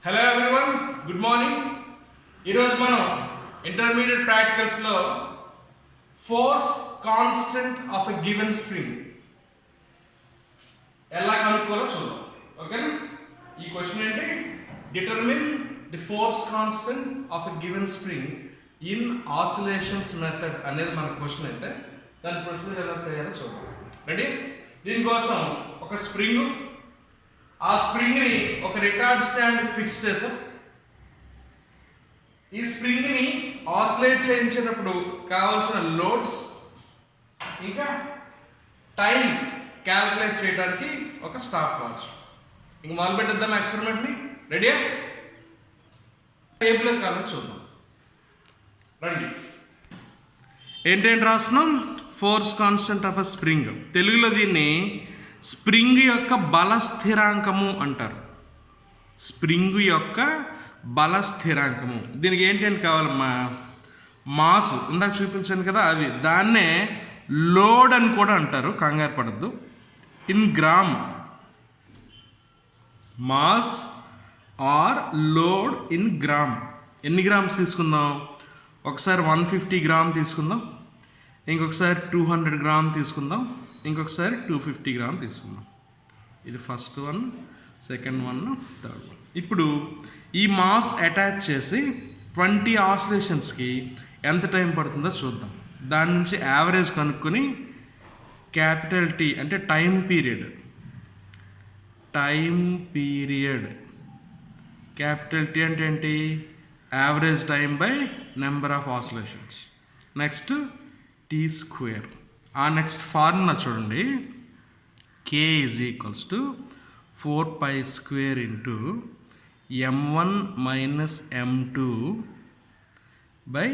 Hello everyone, good morning. ఈరోజు మనం intermediate ప్రాక్టికల్స్లో force constant of a given spring ఎలా కనుక్కోవాలో చూద్దాం. ఓకేనా? ఈ క్వశ్చన్ ఏంటి? Determine the force constant of a given spring in oscillations method అనేది మన క్వశ్చన్ అయితే దాని ప్రొసీజర్ ఎలా చేయాలో చూద్దాం. రెడీ? దీనికోసం ఒక స్ప్రింగ్, ఆ స్ప్రింగ్ని ఒక రిటార్డ్ స్టాండ్ ఫిక్స్ చేసాం. ఈ స్ప్రింగ్ని ఆసిలేట్ చేయించేటప్పుడు కావాల్సిన లోడ్స్ ఇంకా టైం క్యాల్కులేట్ చేయడానికి ఒక స్టాప్ వాచ్. ఇంక మొదలు పెట్టేద్దాం ఎక్స్పెరిమెంట్ని. రెడీయా? టేబుల్ కాలం చూద్దాం. రండి. ఏంటేంటి రాస్తున్నాం? Force constant of a spring. తెలుగులో దీన్ని స్ప్రింగ్ యొక్క బల స్థిరాంకము అంటారు. స్ప్రింగ్ యొక్క బల స్థిరాంకము. దీనికి ఏంటంటే కావాలమ్మా? మాస్ ఇందాక చూపించాను కదా, అవి దాన్నే లోడ్ అని కూడా అంటారు, కంగారు పడద్దు. In gram, mass or load in gram. ఎన్ని గ్రామ్స్ తీసుకుందాం? ఒకసారి 150 గ్రామ్ తీసుకుందాం, ఇంకొకసారి 200 గ్రామ్ తీసుకుందాం, ఇంకొకసారి 250 గ్రామ్ తీసుకుందాం. ఇది first one, second one, third one. ఇప్పుడు ఈ మాస్ అటాచ్ చేసి 20 ఆసిలేషన్స్కి ఎంత టైం పడుతుందో చూద్దాం. దాని నుంచి యావరేజ్ కనుక్కొని క్యాపిటల్ టీ అంటే టైం పీరియడ్, క్యాపిటల్ టీ అంటే ఏంటి? Average time by number of oscillations. Next T square. ఆ నెక్స్ట్ ఫార్ములా చూడండి. K is equals to 4π² into m1 minus m2 by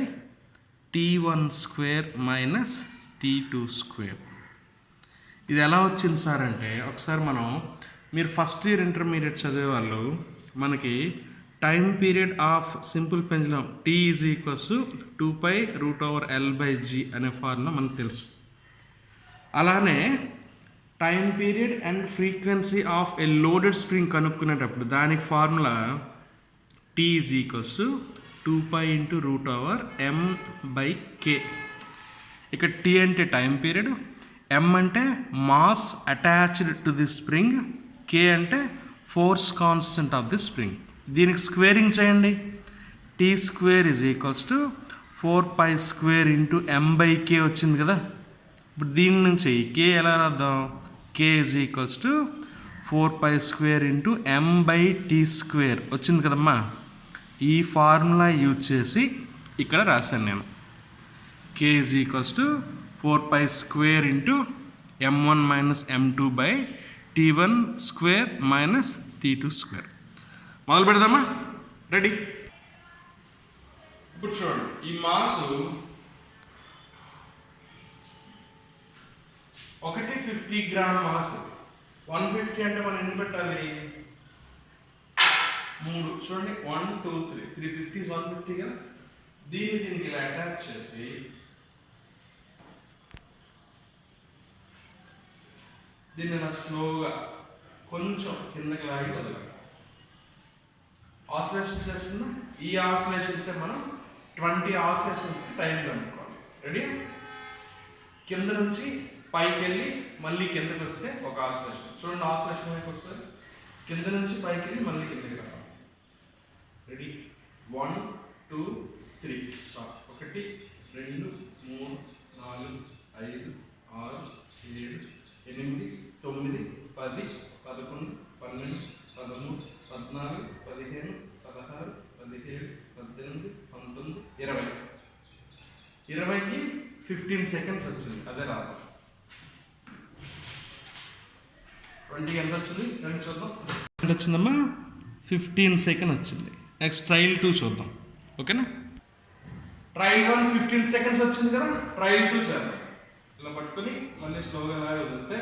t1² minus t2². ఇది ఎలా వచ్చింది సార్ అంటే, ఒకసారి మీరు ఫస్ట్ ఇయర్ ఇంటర్మీడియట్ చదివే వాళ్ళు మనకి time period of simple pendulum T is equals 2π√L/g అనే ఫార్ములా మనకు తెలుసు. అలానే time period and frequency of a loaded spring కనుక్కునేటప్పుడు దానికి formula T is equals 2π √m/k. ఇక్కడ T అంటే టైం పీరియడ్, M అంటే mass attached to the spring, K అంటే force constant of the spring. దీనికి స్క్వేరింగ్ చేయండి. t² is equals to 4π² into m/k వచ్చింది కదా. ఇప్పుడు దీని నుంచి K ఎలా రాద్దాం? K is equals to 4π² into m/t² వచ్చింది కదమ్మా. ఈ ఫార్ములా యూజ్ చేసి ఇక్కడ రాశాను నేను. K is equals to 4π² into m1 minus m2 by t1² minus t2². మొదలు పెడదామా? రెడీ? ఇప్పుడు చూడండి, ఈ మాసు 150 గ్రామ్ మాస్. 150 అంటే మనం ఎన్ని పెట్టాలి? 3. చూడండి, 1 2 3 350 150 కదా. దీనికి ఇలా అటాచ్ చేసి దీన్ని ఇలా స్లోగా కొంచెం కిందకి లాగి వదలాలి. ఆసిలేషన్స్ చేస్తున్నా. ఈ ఆసిలేషన్సే మనం 20 ఆసిలేషన్స్కి టైం కనుక్కోవాలి. రెడీ? కింద నుంచి పైకి వెళ్ళి మళ్ళీ కిందకి వస్తే ఒక ఆసిలేషన్. చూడండి, ఆసిలేషన్ వైపు వస్తుంది. కింద నుంచి పైకి వెళ్ళి మళ్ళీ కిందకి రావాలి. రెడీ? 1 2 3 స్టార్ట్. 1 2 3 4 5 6 7 8 9 10 11 12 13 14 15 16 17 18 19 20. 20కి 15 సెకండ్స్ వచ్చింది. అదే రాదు. 20కి ఎంత వచ్చింది? రెండు చూద్దాం. ఎంత వచ్చిందమ్మా? 15 సెకండ్ వచ్చింది. నెక్స్ట్ ట్రయల్ 2 చూద్దాం. ఓకేనా? ట్రయల్ 1 15 సెకండ్స్ వచ్చింది కదా. ట్రయల్ 2 చేద్దాం. ఇలా పట్టుకొని మళ్ళీ స్లోగా లాగా వదిలితే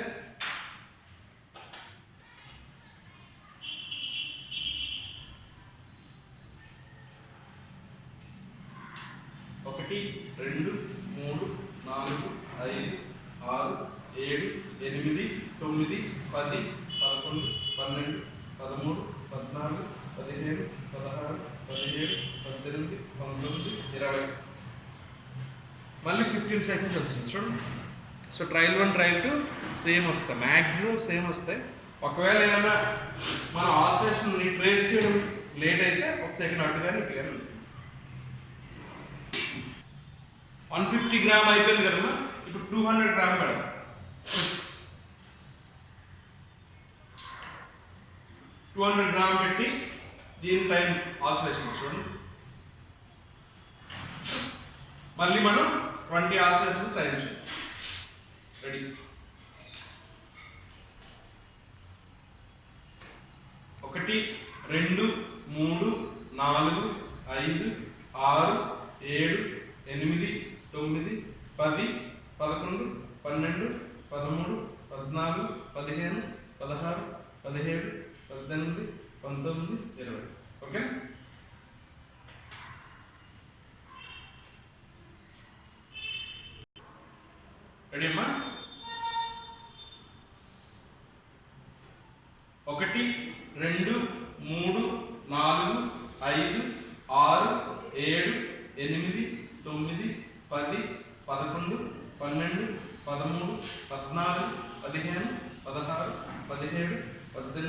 1 2 3 4 5 6 7 8 9 10 11 12 13 14 15 17, 16, 17, 18, 19, 20. మళ్ళీ 15 సెకండ్స్ వచ్చింది చూడండి. సో ట్రయల్ 1 ట్రయల్ 2 సేమ్ వస్తాయి, మ్యాక్సిమం సేమ్ వస్తాయి. ఒకవేళ ఏమైనా మన ఆసిలేషన్ని ట్రేస్ చేయడం లేట్ అయితే ఒక సెకండ్ అటుగానే ఇటుగానే ఉంటుంది. 150 గ్రామ్ అయిపోయింది కదమ్మా. ఇప్పుడు 200 గ్రామ్ పెడదాం. 200 గ్రామ్ పెట్టి దీని టైం ఆసిలేషన్ చూడండి. మళ్ళీ మనం 20 ఆసిలేషన్స్ టైం చేయాలి. రెడీ. 1, 2, 3, 4, 5, 6, 7, 8, 9, 10, 11, 12, 13, 14, 15, 16, 17, 18, 19, 20. ఓకే. రెడీ అమ్మా. 1, 2, 3, 4, 5, 6, 7, 8, 9, 10, 11,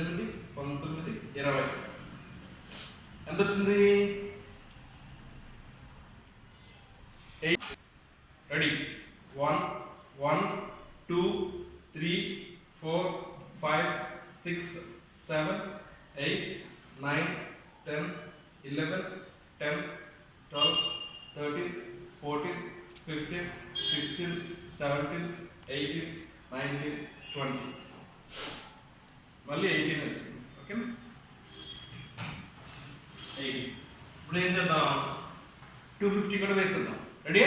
12, 13, 14, 15, 16, 17, 18, 19, 20. ఎంత వచ్చింది? 8. రెడీ. 1, 2, 3, 4, 5, 6, 7, 8, 9, 10, 11, 10, 12, 13, 14, 15, 16, 17, 18, 19, 20. మళ్ళీ 18 వచ్చింది. ఓకే. 18. ఇప్పుడు ఏం చేద్దాం? 250 కూడా వేసేద్దాం. రెడీ?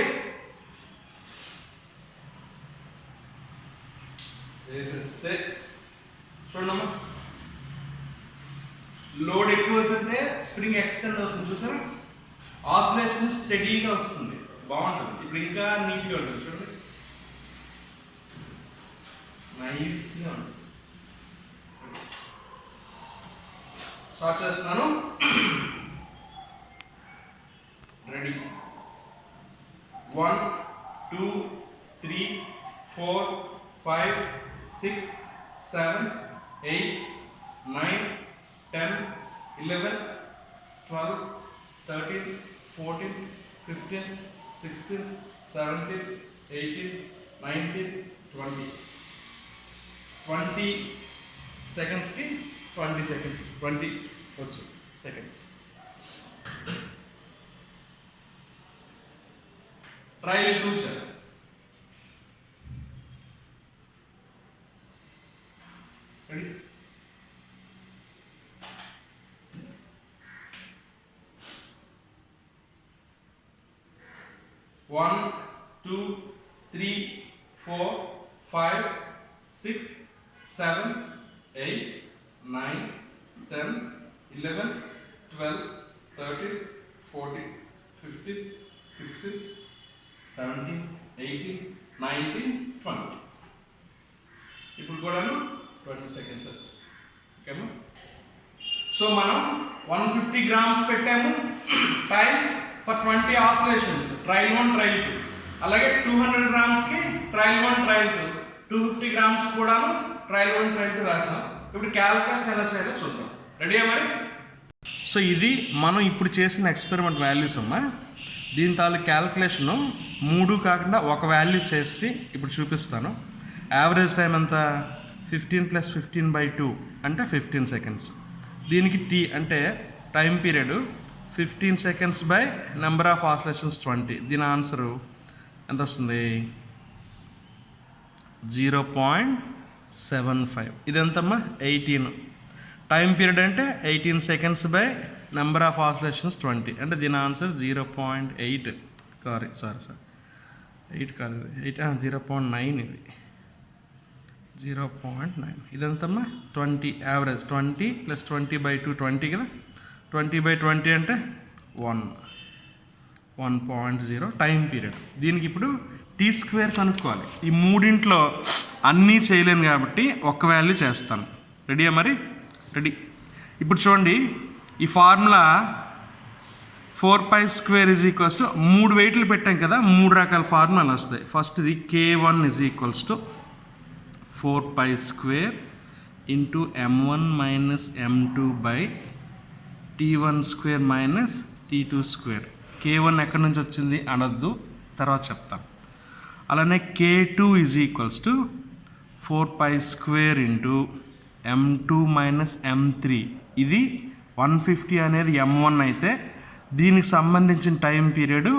వేసేస్తే చూడమ్మా, లోడ్ ఎక్కువ అవుతుంటే స్ప్రింగ్ ఎక్స్టెండ్ అవుతుంది చూసారా, ఆసిలేషన్ స్టడీగా వస్తుంది, బాగుంటుంది. ఇప్పుడు ఇంకా నీట్గా ఉంటుంది చూడండి, నైస్గా ఉంటుంది. స్టార్ట్ చేస్తున్నాను. రెడీ. 1, 2, 3, 4, 5, 6, 7, 8, 9, 10, 11, 12, 13, 14, 15, 16, 17, 18, 19, 20. 20 సెకండ్స్కి 20 సెకండ్స్, 20 వచ్చు సెకండ్స్. Trial 2 sir. రెడీ. 1, 2, 3, 4, 5, 6, 7, 8, 9, 10, 11, 12, 13, 14, 15, 16, 17, 18, 19, 20. ఇప్పుడు కూడాను 20 సెకండ్స్ వచ్చి. ఓకేమా. సో మనం 150 గ్రామ్స్ పెట్టాము time for 20 oscillations, trial 1 trial 2. అలాగే 200 గ్రామ్స్కి ట్రయల్ 1 ట్రయల్ 2, 250 గ్రామ్స్ కూడాను ట్రయల్ 1 ట్రయల్ 2 రాసాం. ఇప్పుడు క్యాల్కులేషన్ ఎలా చేయాలో చూద్దాం. రెడీయా మరి? సో ఇది మనం ఇప్పుడు చేసిన ఎక్స్పెరిమెంట్ వాల్యూస్ అమ్మా. దీని తాలూకు క్యాల్కులేషను 3 కాకుండా ఒక వాల్యూ చేసి ఇప్పుడు చూపిస్తాను. యావరేజ్ టైం ఎంత? 15 + 15/2 అంటే 15 సెకండ్స్. దీనికి టీ అంటే time period 15 seconds by number of oscillations 20. దీని ఆన్సరు ఎంత వస్తుంది? 0.75. ఇదెంతమ్మా? 18. టైం పీరియడ్ అంటే 18 seconds by number of oscillations 20 అంటే దీని ఆన్సర్ 0.8. సారీ 8 కాదు, 0.9. ఇది 0.9. ఇదంతమ్మా 20 యావరేజ్. 20 + 20/2 20 కదా. 20/20 అంటే 1.0 టైం పీరియడ్. దీనికి ఇప్పుడు T² కనుక్కోవాలి. ఈ మూడింట్లో అన్నీ చేయలేను కాబట్టి ఒక్క వాల్యూ చేస్తాను. రెడీయా మరి? రెడీ. ఇప్పుడు చూడండి, ఈ ఫార్ములా 4π² ఈజ్ ఈక్వల్స్ టు 3 వెయిట్లు పెట్టాం కదా, 3 రకాల ఫార్ములాలు వస్తాయి. ఫస్ట్ ఇది K1 is equals to 4π² into m1 minus m2 by t1² minus t2². K1 ఎక్కడి నుంచి వచ్చింది అనొద్దు, తర్వాత చెప్తాను. అలానే K2 is equals to 4π² into m2 minus m3. ఇది 150 అనేది m1 అయితే దీనికి సంబంధించిన టైం పీరియడ్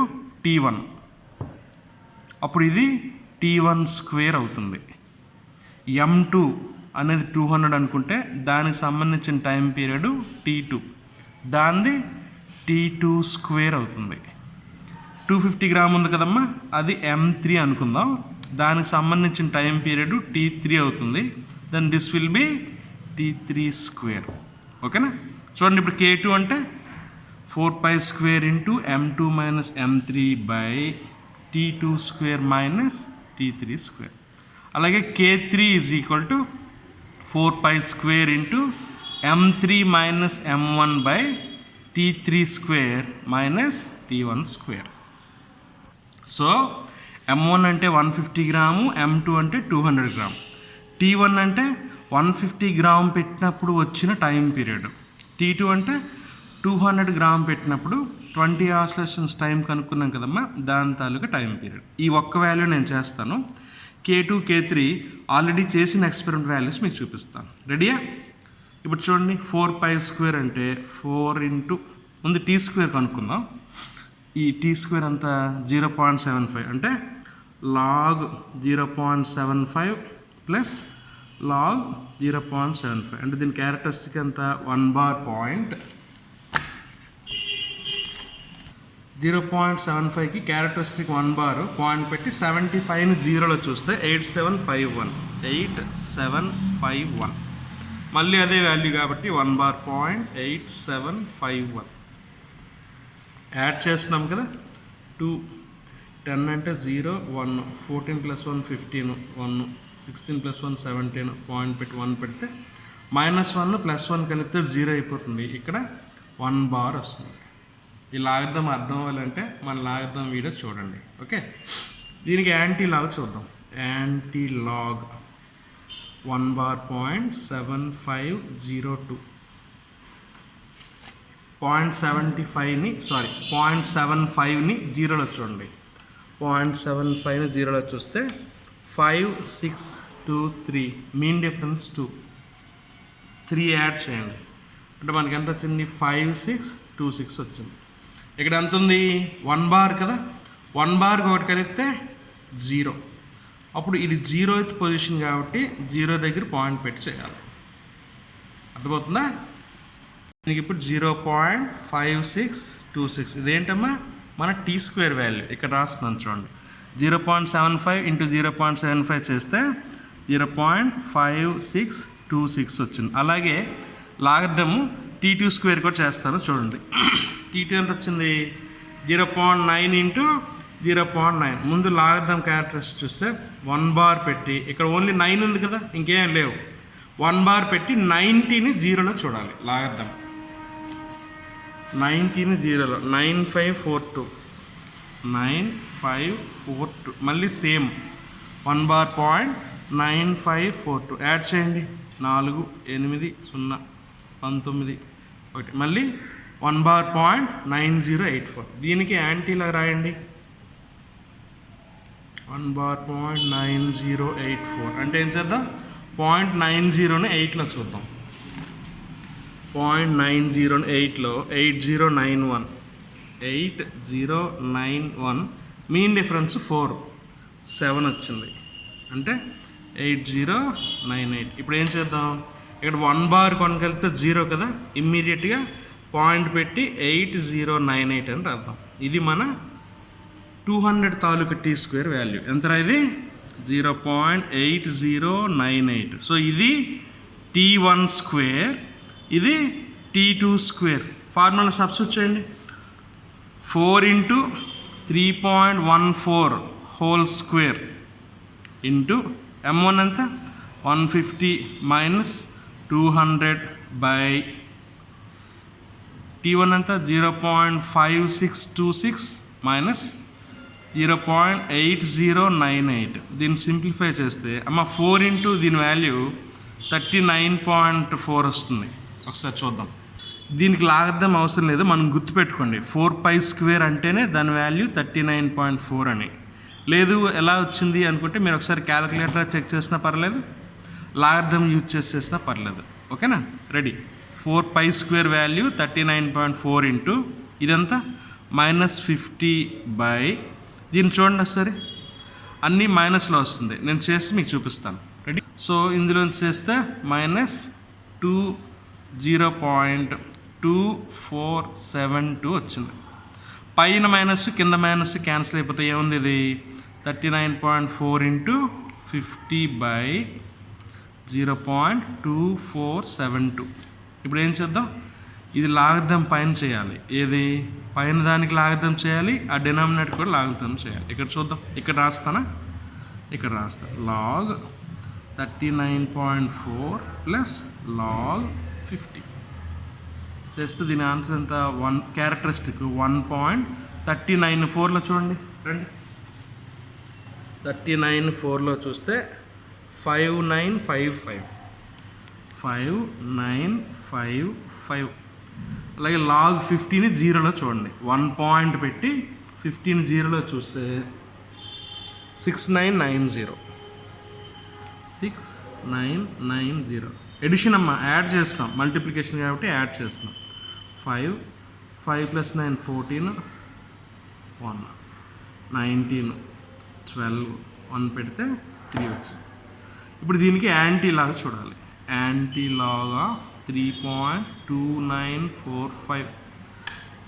t1, అప్పుడు ఇది t1² అవుతుంది. m2 అనేది 200 అనుకుంటే దానికి సంబంధించిన టైం పీరియడ్ t2, దానిది t2² అవుతుంది. 250 గ్రామ్ ఉంది కదమ్మా, అది m3 అనుకుందాం, దానికి సంబంధించిన టైం పీరియడ్ t3 అవుతుంది. Then this will be t3². ఓకేనా? చూడండి, ఇప్పుడు K2 అంటే 4π² into m2 minus m3 by t2² minus t3². అలాగే K3 is equal to 4π² into m3 minus m1 by t3² minus t1². So m1 అంటే 150 gram, m2 అంటే 200 gram. t1 అంటే 150 gram పెట్టినప్పుడు వచ్చిన టైం పీరియడ్, t2 అంటే 200 gram పెట్టినప్పుడు 20 oscillations time కనుక్కున్నాం కదమ్మా, దాని తాలూకా టైం పీరియడ్. ఈ ఒక్క వాల్యూ నేను చేస్తాను. K2 K3 ఆల్రెడీ చేసిన ఎక్స్పెరిమెంట్ వాల్యూస్ మీకు చూపిస్తాను. రెడీయా? ఇప్పుడు చూడండి, 4π² అంటే 4 ఇంటూ ముందు t² కనుక్కుందాం. ఈ t² అంతా 0.75 అంటే log 0.75 ప్లస్ log 0.75 అంటే దీని క్యారెక్టరిస్టిక్ ఎంత 1 బార్ పాయింట్ 0.75కి క్యారెక్టరిస్టిక్ 1 బార్ పాయింట్ పెట్టి 75ని 0లో చూస్తే 8751. మళ్ళీ అదే వాల్యూ కాబట్టి 1 బార్ పాయింట్ 8751 యాడ్ చేస్తున్నాం కదా. 2 10 అంటే 0 1 14 + 1 15 1 16 + 1 17 పాయింట్ పెట్టి 1 పెడితే -1 + 1 కలిపితే 0 అయిపోతుంది. ఇక్కడ 1 బార్ వస్తుంది. ఈ లాగర్థం అర్థం అవ్వాలంటే మన లాగర్థం వీడియో చూడండి. ఓకే, దీనికి యాంటీ లాగ్ చూద్దాం. యాంటీ లాగ్ 1 బార్ పాయింట్ 7502 0.75ని 0లో చూడండి. 0.75ని 0లో చూస్తే 5623 మీన్ డిఫరెన్స్ 2 3 యాడ్ చేయండి అంటే మనకి ఎంత వచ్చింది 5626 వచ్చింది. ఇక్కడ ఎంత ఉంది 1 బార్ కదా, 1 బార్ ఒకటి కలిపితే 0, అప్పుడు ఇది 0th పొజిషన్ కాబట్టి 0 దగ్గర పాయింట్ పెట్టి చేయాలి. అర్థమవుతుందా? దీనికి ఇప్పుడు 0.5626 ఇదేంటమ్మా మన t² వాల్యూ ఇక్కడ రాస్తున్నాను చూడండి. 0.75 ఇంటూ 0.75 చేస్తే 0.5626 వచ్చింది. అలాగే లాగర్థము t2² కూడా చేస్తాను చూడండి. t2 ఎంత వచ్చింది 0.9 ఇంటూ 0.9. ముందు లాగర్థం క్యారెక్టరిస్టిక్స్ చూస్తే 1 బార్ పెట్టి ఇక్కడ ఓన్లీ 9 ఉంది కదా, ఇంకేం లేవు. 1 బార్ పెట్టి 90ని 0లో చూడాలి. లాగర్థం 90ని 0లో 9542 మళ్ళీ సేమ్ 1 బార్ పాయింట్ 9542 యాడ్ చేయండి 4 8 0 19 1 మళ్ళీ 1 బార్ పాయింట్ 9084. దీనికి యాంటీలా రాయండి 1 బార్ పాయింట్ 9084 అంటే ఏం చేద్దాం 0.90ని 8లో చూద్దాం. 0.90ని 8లో 8091 మీన్ డిఫరెన్స్ 7 వచ్చింది అంటే 8098. ఇప్పుడు ఏం చేద్దాం, ఇక్కడ 1 బార్ కొనగలిగితే 0 కదా, ఇమ్మీడియట్గా పాయింట్ పెట్టి 8098 అని రాద్దాం. ఇది మన 200 తాలూకు t² వాల్యూ ఎంత ఇది 0.8098. సో ఇది t1², ఇది t2². ఫార్ములా సబ్స్టిట్యూట్ చేయండి. 4 into 3.14 whole square into m1 ఎంత 150 మైనస్ 200 బై T1 అంతా 0.5626 మైనస్ 0.8098. దీన్ని సింప్లిఫై చేస్తే అమ్మ 4 ఇంటూ దీని వాల్యూ 39.4 వస్తుంది. ఒకసారి చూద్దాం. దీనికి లాగర్థం అవసరం లేదు, మనం గుర్తుపెట్టుకోండి 4π² అంటేనే దాని వాల్యూ 39.4 అని. లేదు ఎలా వచ్చింది అనుకుంటే మీరు ఒకసారి క్యాలిక్యులేటర్ చెక్ చేసినా పర్లేదు, లాగర్థం యూజ్ చేసేసినా పర్లేదు. ఓకేనా? రెడీ. 4π² వాల్యూ 39.4 ఇంటూ ఇదంతా -50/, దీన్ని చూడండి ఒకసారి, అన్నీ మైనస్లో వస్తుంది. నేను చేసి మీకు చూపిస్తాను. రెడీ. సో ఇందులో చేస్తే -0.2472 వచ్చింది. పైన మైనస్ కింద మైనస్ క్యాన్సిల్ అయిపోతే ఏముంది, ఇది 39.4 ఇంటూ 50/0.2472. ఇప్పుడు ఏం చేద్దాం, ఇది లాగర్థం పైన చేయాలి. ఏది పైన దానికి లాగర్థం చేయాలి, ఆ డినామినేటర్ కూడా లాగర్థం చేయాలి. ఇక్కడ చూద్దాం, ఇక్కడ రాస్తానా, ఇక్కడ రాస్తా. log 39.4 ప్లస్ log 50 చేస్తే దీని ఆన్సర్ ఎంత, 1 క్యారెక్టరిస్టిక్ 1.39. చూడండి రండి, 39.4 చూస్తే 5955. అలాగే log 50ని 0లో చూడండి, 1 పాయింట్ పెట్టి 50ని 0లో చూస్తే 6990. ఎడిషన్ అమ్మ, యాడ్ చేస్తాం, మల్టిప్లికేషన్ కాబట్టి యాడ్ చేస్తున్నాం. 5 + 9 14, 1 19, 12, 1 పెడితే 3 వచ్చింది. ఇప్పుడు దీనికి యాంటీ లాగా చూడాలి. Anti log of 3.2945.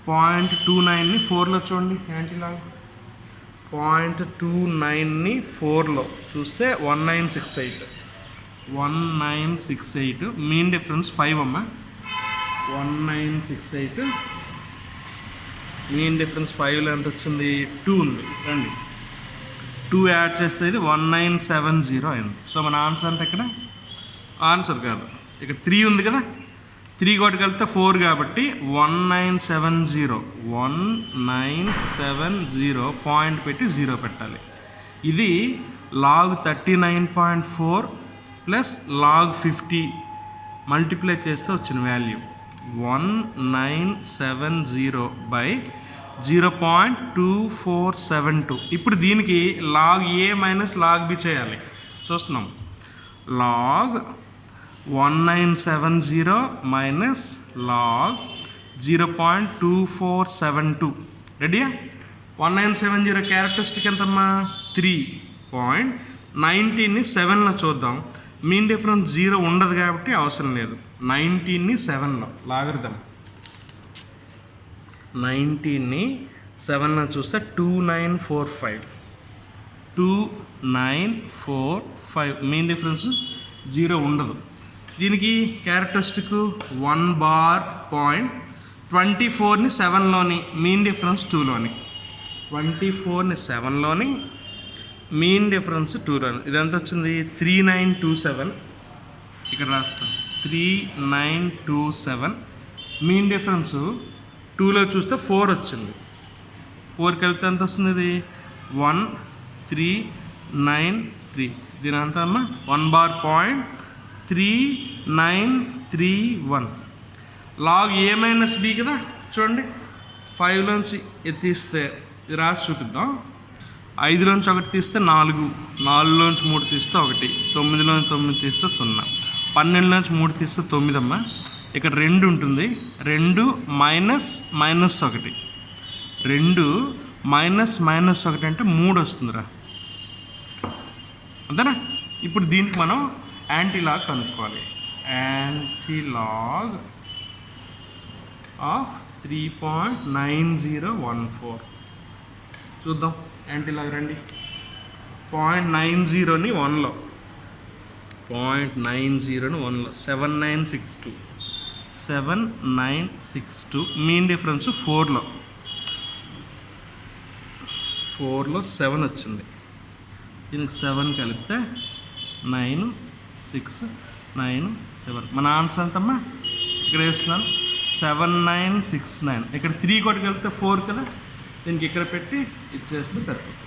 0.29ని 4లో చూడండి, యాంటీ లాగ్ 0.29ని 4లో చూస్తే 1968. మీన్ డిఫరెన్స్ 5 అమ్మ. 1968 మీన్ డిఫరెన్స్ 5లో ఎంత వచ్చింది, 2 ఉంది. రండి, 2 యాడ్ చేస్తే ఇది 1970 అయింది. సో మన ఆన్సర్ అంతా ఇక్కడ ఆన్సర్ కాదు, ఇక్కడ 3 ఉంది కదా, 3 కూడా కలిపితే 4 కాబట్టి 1970 పాయింట్ పెట్టి 0 పెట్టాలి. ఇది log 39.4 ప్లస్ log 50 మల్టిప్లై చేస్తే వచ్చిన వాల్యూ 1970/0.2472. ఇప్పుడు దీనికి log a minus log b చేయాలి. చూస్తున్నాం, log 1970 మైనస్ log 0.2472. రెడీయా? 1970 క్యారెక్టరిస్టిక్ ఎంతమ్మా, 3.19ని 7లో చూద్దాం. మీన్ డిఫరెన్స్ 0 ఉండదు కాబట్టి అవసరం లేదు. 19ని 7లో లాగర్థం, 19ని 7లో చూస్తే 2945. మీన్ డిఫరెన్స్ 0 ఉండదు. దీనికి క్యారెక్టరిస్టిక్ 1 బార్ పాయింట్. 24ని 7లోని, మీన్ డిఫరెన్స్ 2లోని. 24ని 7లోని, మీన్ డిఫరెన్స్ 2లోని. ఇదంతా వచ్చింది 3927. ఇక్కడ రాస్తాం 3927. మీన్ డిఫరెన్స్ 2లో చూస్తే 4 వచ్చింది. 4 కలిపితే ఎంత వస్తుంది, ఇది 1393. దీని అంతా అమ్మ 1 bar point 3931. log a minus b కదా, చూడండి 5లోంచి తీస్తే ఇది రాసి చూపిద్దాం. 5లోంచి 1 తీస్తే 4, 4లోంచి 3 తీస్తే 1, 9లోంచి 9 తీస్తే 0, 12లోంచి 3 తీస్తే 9 అమ్మ. ఇక్కడ 2 ఉంటుంది, 2 మైనస్ -1, 2 మైనస్ -1 అంటే 3 వస్తుందిరా, అంతేనా? ఇప్పుడు దీనికి మనం యాంటీలాగ్ కనుక్కోవాలి. యాంటీలాగ్ ఆఫ్ 3.9014 చూద్దాం. యాంటీలాగ్ రండి, 0.90ని 1లో, 7962. మీన్ డిఫరెన్స్ 4లో 7 వచ్చింది. దీనికి 7 కలిపితే 9, 6, 9, 7. మన ఆన్సర్ ఎంతమ్మా, ఇక్కడ వేస్తున్నాను 7969. ఇక్కడ 3 కొట్టుకెళ్తే 4 కదా, దీనికి ఇక్కడ పెట్టి ఇచ్చేస్తే సరిపోతుంది.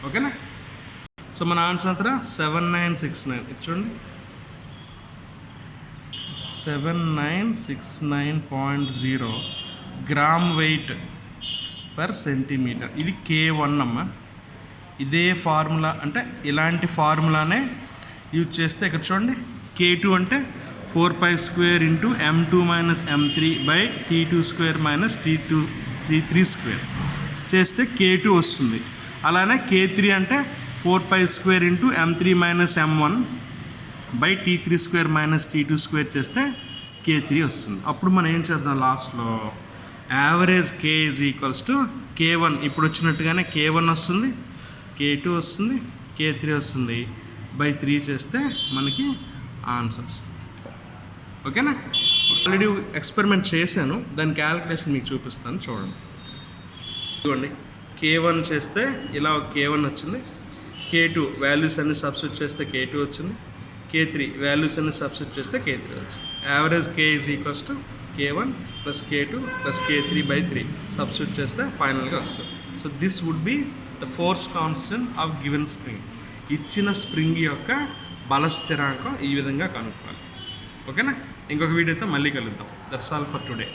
ఓకేనా? సో మన ఆన్సర్ అంతా 7969. ఇది చూడండి, 7969.0 గ్రామ్ వెయిట్ పర్ సెంటీమీటర్. ఇది K1 అమ్మ. ఇదే ఫార్ములా అంటే ఇలాంటి ఫార్ములానే యూజ్ చేస్తే ఇక్కడ చూడండి, K2 అంటే 4π² into m2 minus m3 by t2² minus t3² చేస్తే K2 వస్తుంది. అలానే K3 అంటే 4π² into m3 minus m1 by t3² minus t2² చేస్తే K3 వస్తుంది. అప్పుడు మనం ఏం చేద్దాం, లాస్ట్లో average K is equals to K1. ఇప్పుడు వచ్చినట్టుగానే K1 వస్తుంది, K2 వస్తుంది, K3 వస్తుంది, బై 3 చేస్తే మనకి ఆన్సర్ వస్తుంది. ఓకేనా? ఆల్రెడీ ఎక్స్పెరిమెంట్ చేశాను, దాని క్యాలిక్యులేషన్ మీకు చూపిస్తాను చూడండి. చూడండి, K1 చేస్తే ఇలా K1 వచ్చింది, K2 వాల్యూస్ అన్ని సబ్స్టిట్యూట్ చేస్తే K2 వచ్చింది, K3 వాల్యూస్ అన్ని సబ్స్టిట్యూట్ చేస్తే K3 వచ్చింది. Average K is equals to K1 plus K2 plus K3 by 3 substitute చేస్తే ఫైనల్గా వస్తుంది. So this would be the force constant of given spring. ఇచ్చిన స్ప్రింగ్ యొక్క బల స్థిరాంకం ఈ విధంగా కనుక్కోవాలి. ఓకేనా? ఇంకొక వీడియోతో మళ్ళీ కలుద్దాం. That's all for today.